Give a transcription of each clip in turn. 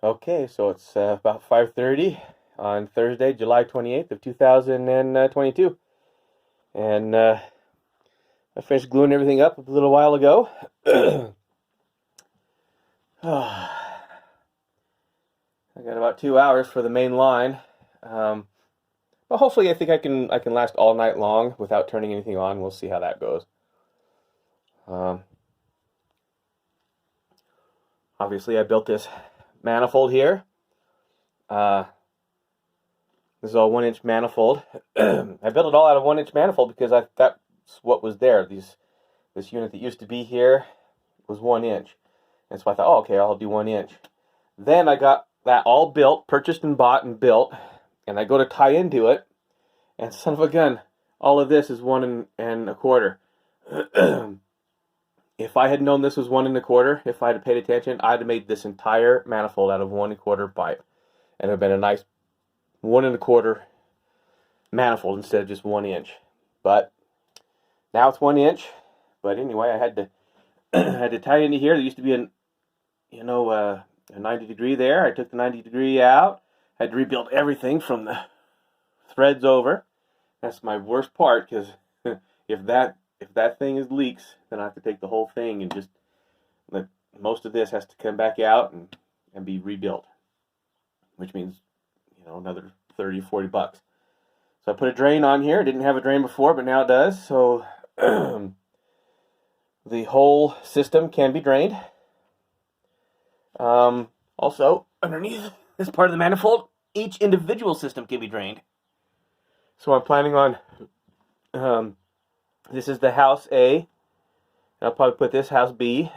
Okay, so it's about 5:30 on Thursday, July 28th of 2022. And I finished gluing everything up a little while ago. I got about 2 hours for the main line. But hopefully I think I can last all night long without turning anything on. We'll see how that goes. Obviously I built this manifold here. This is a 1-inch manifold. I built it all out of 1-inch manifold because that's what was there. This unit that used to be here was 1 inch. And so I thought, oh, okay, I'll do 1 inch. Then I got that all built, purchased and bought and built, and I go to tie into it, and son of a gun, all of this is 1 1/4. If I had known this was 1 1/4, if I had paid attention, I'd have made this entire manifold out of 1 1/4 pipe, and it would have been a nice 1 1/4 manifold instead of just 1 inch. But now it's 1 inch. But anyway, I had to had to tie into here. There used to be a 90 degree there. I took the 90 degree out. Had to rebuild everything from the threads over. That's my worst part, because if that thing is leaks, then I have to take the whole thing and just let most of this has to come back out and be rebuilt, which means another 30 40 bucks. So I put a drain on here. Didn't have a drain before, but now it does. So the whole system can be drained. Also, underneath this part of the manifold, each individual system can be drained. So I'm planning on, this is the house A, and I'll probably put this house B.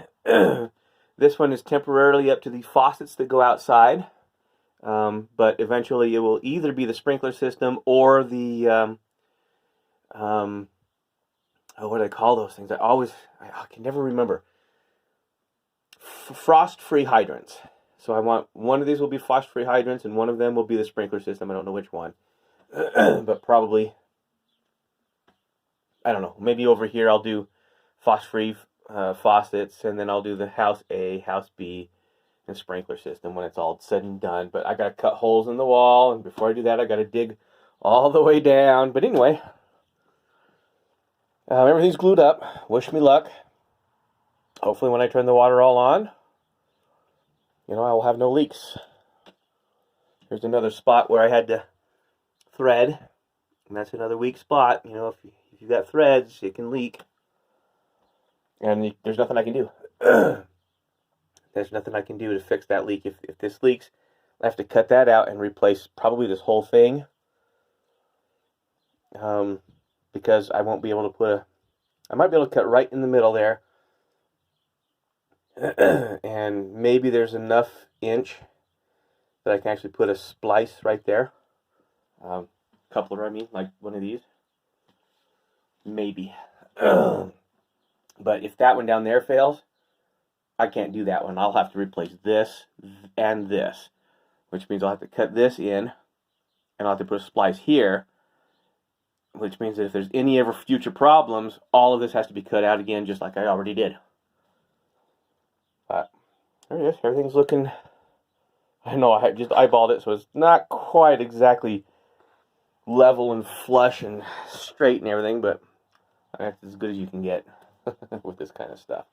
This one is temporarily up to the faucets that go outside, but eventually it will either be the sprinkler system or the, what do I call those things? I can never remember. Frost-free hydrants. So I want one of these will be frost-free hydrants, and one of them will be the sprinkler system. I don't know which one, but probably, I don't know. Maybe over here I'll do frost-free faucets, and then I'll do the house A, house B, and sprinkler system when it's all said and done. But I gotta cut holes in the wall, and before I do that, I gotta dig all the way down. But anyway, everything's glued up. Wish me luck. Hopefully when I turn the water all on, I will have no leaks. Here's another spot where I had to thread, and that's another weak spot. If you've got threads, it can leak, and there's nothing I can do. There's nothing I can do to fix that leak. If this leaks, I have to cut that out and replace probably this whole thing, because I won't be able to I might be able to cut right in the middle there, and maybe there's enough inch that I can actually put a splice right there. Coupler, I mean, like one of these. Maybe. But if that one down there fails, I can't do that one. I'll have to replace this and this, which means I'll have to cut this in, and I'll have to put a splice here, which means that if there's any ever future problems, all of this has to be cut out again, just like I already did. But there it is. Everything's looking, I know I just eyeballed it, so it's not quite exactly level and flush and straight and everything, but that's as good as you can get with this kind of stuff.